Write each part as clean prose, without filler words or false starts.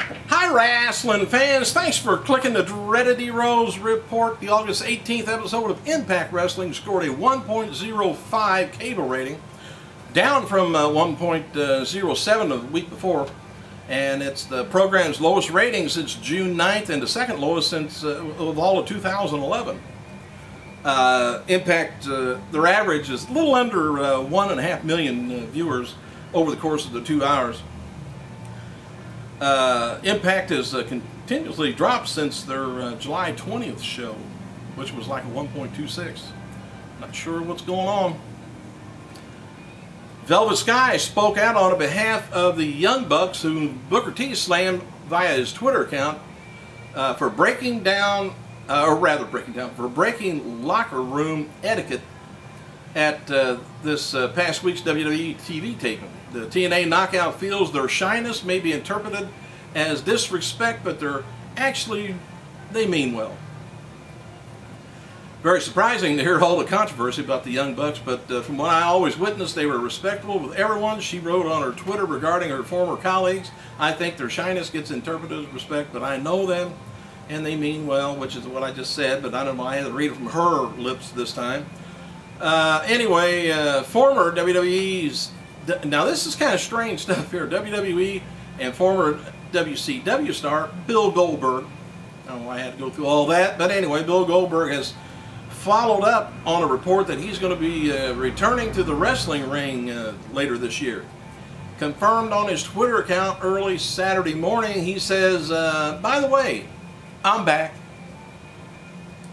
Hi wrestling fans, thanks for clicking the dreaded D-Rose report. The August 18th episode of Impact Wrestling scored a 1.05 cable rating, down from 1.07 of the week before, and it's the program's lowest rating since June 9th and the second lowest since of all of 2011. Impact, their average is a little under 1.5 million viewers over the course of the 2 hours. Impact has continuously dropped since their July 20th show, which was like a 1.26. Not sure what's going on. Velvet Sky spoke out on behalf of the Young Bucks, who Booker T slammed via his Twitter account for breaking locker room etiquette at this past week's WWE TV taping. The TNA Knockout feels their shyness may be interpreted as disrespect, but they mean well. Very surprising to hear all the controversy about the Young Bucks, but from what I always witnessed, they were respectable with everyone. She wrote on her Twitter regarding her former colleagues, I think their shyness gets interpreted as respect, but I know them and they mean well, which is what I just said, but I don't know, I had to read it from her lips this time. Anyway, former WWE's, now this is kind of strange stuff here, WWE and former WCW star Bill Goldberg, I don't know why I had to go through all that, but anyway, Bill Goldberg has followed up on a report that he's going to be returning to the wrestling ring later this year. Confirmed on his Twitter account early Saturday morning, he says, by the way, I'm back.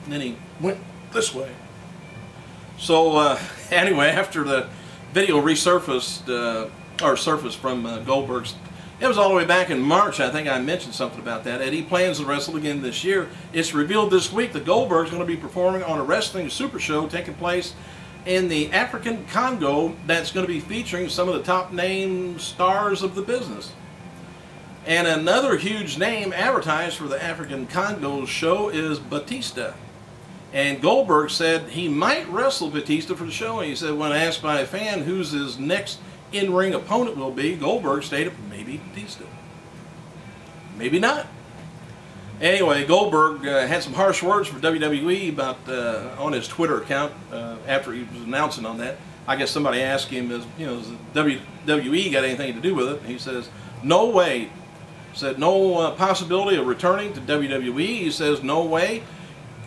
And then he went this way. So anyway, after the video resurfaced, or surfaced from Goldberg's, it was all the way back in March. I think I mentioned something about that. And he plans to wrestle again this year. It's revealed this week that Goldberg's going to be performing on a wrestling super show taking place in the African Congo that's going to be featuring some of the top name stars of the business. And another huge name advertised for the African Congo show is Batista. And Goldberg said he might wrestle Batista for the show. And he said when asked by a fan who's his next in-ring opponent will be, Goldberg stated maybe Batista. Maybe not. Anyway, Goldberg had some harsh words for WWE about on his Twitter account after he was announcing on that. I guess somebody asked him, has WWE got anything to do with it? And he says, no way. Said no possibility of returning to WWE. He says no way,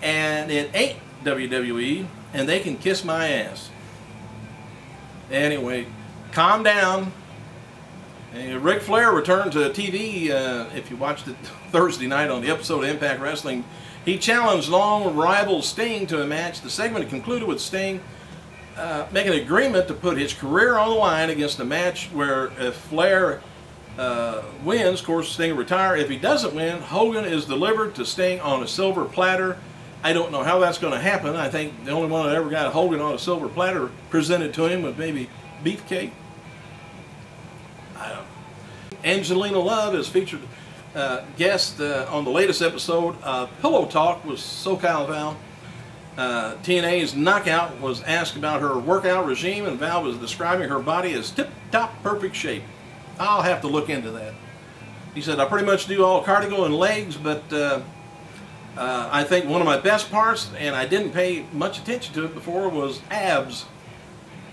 and it ain't WWE, and they can kiss my ass. Anyway, calm down. And Ric Flair returned to TV. If you watched it Thursday night on the episode of Impact Wrestling, he challenged long rival Sting to a match. The segment concluded with Sting making an agreement to put his career on the line against a match where if Flair wins, of course, Sting will retire. If he doesn't win, Hogan is delivered to Sting on a silver platter. I don't know how that's going to happen. I think the only one that ever got Hogan on a silver platter presented to him was maybe Beefcake. I don't know. Angelina Love is featured guest on the latest episode of Pillow Talk with SoCal Val. TNA's Knockout was asked about her workout regime, and Val was describing her body as tip-top perfect shape. I'll have to look into that. He said, I pretty much do all cardio and legs, but I think one of my best parts, and I didn't pay much attention to it before, was abs.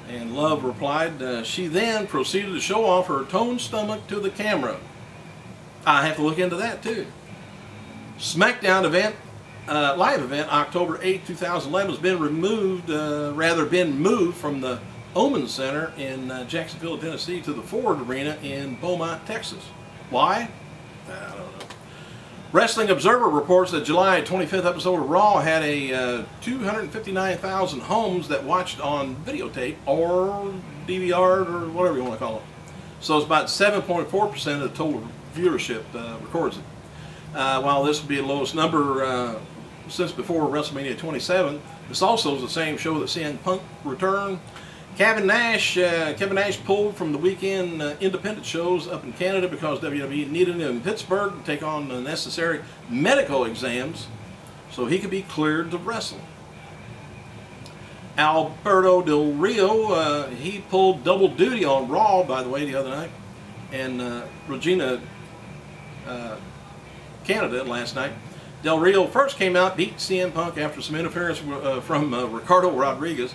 And Love replied, she then proceeded to show off her toned stomach to the camera. I have to look into that too. SmackDown event, live event, October 8, 2011, has been removed, been moved from the Omen Center in Jacksonville, Tennessee to the Ford Arena in Beaumont, Texas. Why? I don't know. Wrestling Observer reports that July 25th episode of Raw had a 259,000 homes that watched on videotape or DVR or whatever you want to call it. So it's about 7.4% of the total viewership records it. While this would be the lowest number since before WrestleMania 27, this also is the same show that CM Punk returned. Kevin Nash pulled from the weekend independent shows up in Canada because WWE needed him in Pittsburgh to take on the necessary medical exams so he could be cleared to wrestle. Alberto Del Rio, he pulled double duty on Raw, by the way, the other night. And Regina Canada last night. Del Rio first came out, beat CM Punk after some interference from Ricardo Rodriguez.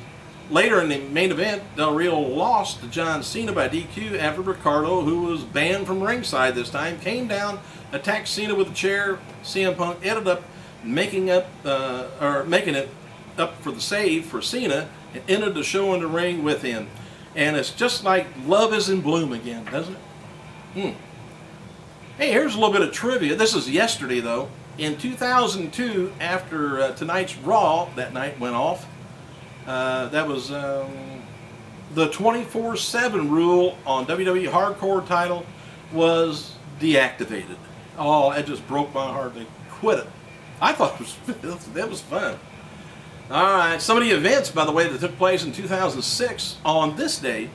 Later in the main event, Del Rio lost to John Cena by DQ after Ricardo, who was banned from ringside this time, came down, attacked Cena with a chair. CM Punk ended up making it up for the save for Cena and ended the show in the ring with him. And it's just like love is in bloom again, doesn't it? Hey, here's a little bit of trivia. This is yesterday, though. In 2002, after tonight's Raw that night went off, that was the 24/7 rule on WWE Hardcore title was deactivated. Oh, that just broke my heart. They quit it. I thought that was fun. All right, some of the events, by the way, that took place in 2006 on this day.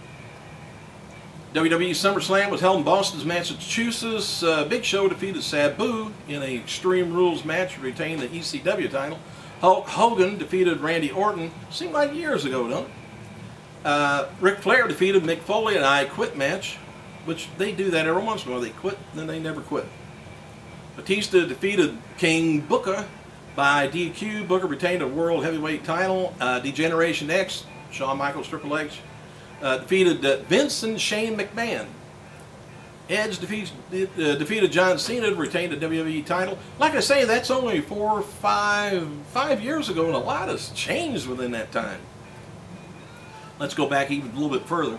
WWE SummerSlam was held in Boston, Massachusetts. Big Show defeated Sabu in an Extreme Rules match to retain the ECW title. Hulk Hogan defeated Randy Orton. Seemed like years ago, don't it? Ric Flair defeated Mick Foley in an I Quit match, which they do that every once in a while. They quit, then they never quit. Batista defeated King Booker by DQ. Booker retained a World Heavyweight title. Degeneration X, Shawn Michaels, Triple H, defeated Vince and Shane McMahon. Edge defeated John Cena to retain the WWE title. Like I say, that's only 4 or 5 years ago, and a lot has changed within that time. Let's go back even a little bit further.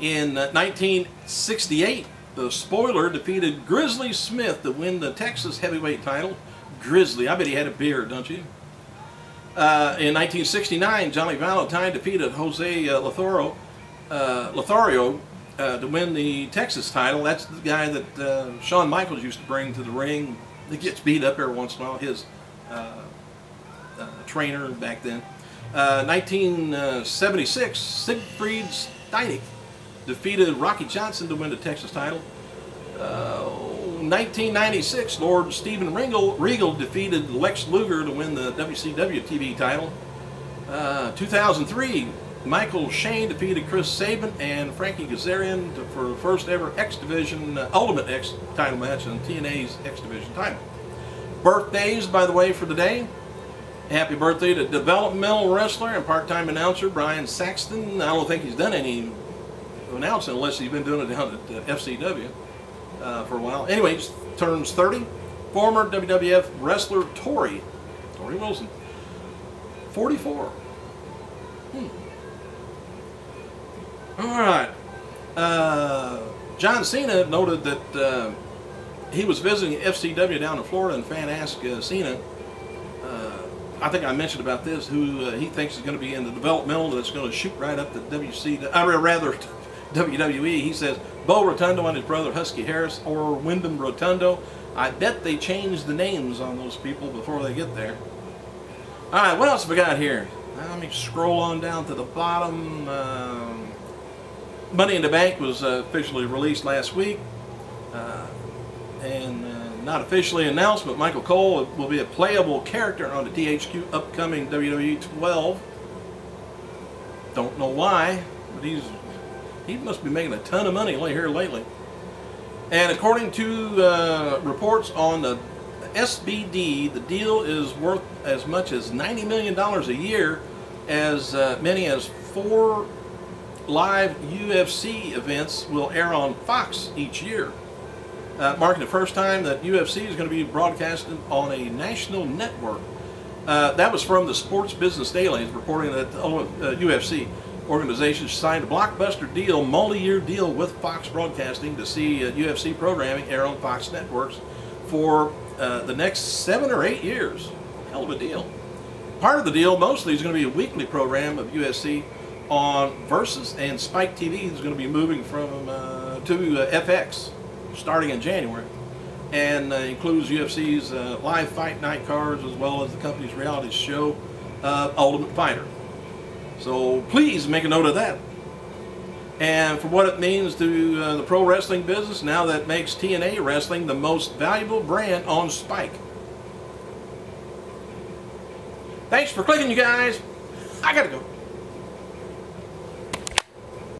In 1968, the Spoiler defeated Grizzly Smith to win the Texas Heavyweight title. Grizzly, I bet he had a beard, don't you? In 1969, Johnny Valentine defeated Jose Lothario to win the Texas title. That's the guy that Shawn Michaels used to bring to the ring. He gets beat up every once in a while, his trainer back then. 1976, Siegfried Steinig defeated Rocky Johnson to win the Texas title. 1996, Lord Steven Regal defeated Lex Luger to win the WCW TV title. 2003, Michael Shane defeated Chris Sabin and Frankie Kazarian for the first ever X Division Ultimate X title match on TNA's X Division title. Birthdays, by the way, for today. Happy birthday to developmental wrestler and part-time announcer Brian Saxton. I don't think he's done any announcing unless he's been doing it down at FCW for a while. Anyways, turns 30. Former WWF wrestler Tori Wilson, 44. All right. John Cena noted that he was visiting FCW down in Florida, and fan asked Cena, I think I mentioned about this, who he thinks is going to be in the developmental that's going to shoot right up to WWE. He says Bo Rotundo and his brother Husky Harris, or Wyndham Rotundo. I bet they changed the names on those people before they get there. All right, what else have we got here? Let me scroll on down to the bottom. Money in the Bank was officially released last week, and not officially announced, but Michael Cole will be a playable character on the THQ upcoming WWE 12. Don't know why, but he must be making a ton of money here lately. And according to reports on the SBD, the deal is worth as much as $90 million a year, as many as 4 live UFC events will air on Fox each year, marking the first time that UFC is going to be broadcasted on a national network. That was from the Sports Business Daily, reporting that UFC organization signed a blockbuster deal, multi-year deal with Fox Broadcasting to see UFC programming air on Fox networks for the next 7 or 8 years. Hell of a deal. Part of the deal mostly is going to be a weekly program of UFC on Versus, and Spike TV is going to be moving from to FX starting in January, and includes UFC's live fight night cards as well as the company's reality show Ultimate Fighter. So please make a note of that. And for what it means to the pro wrestling business, now that makes TNA Wrestling the most valuable brand on Spike. Thanks for clicking, you guys. I gotta go.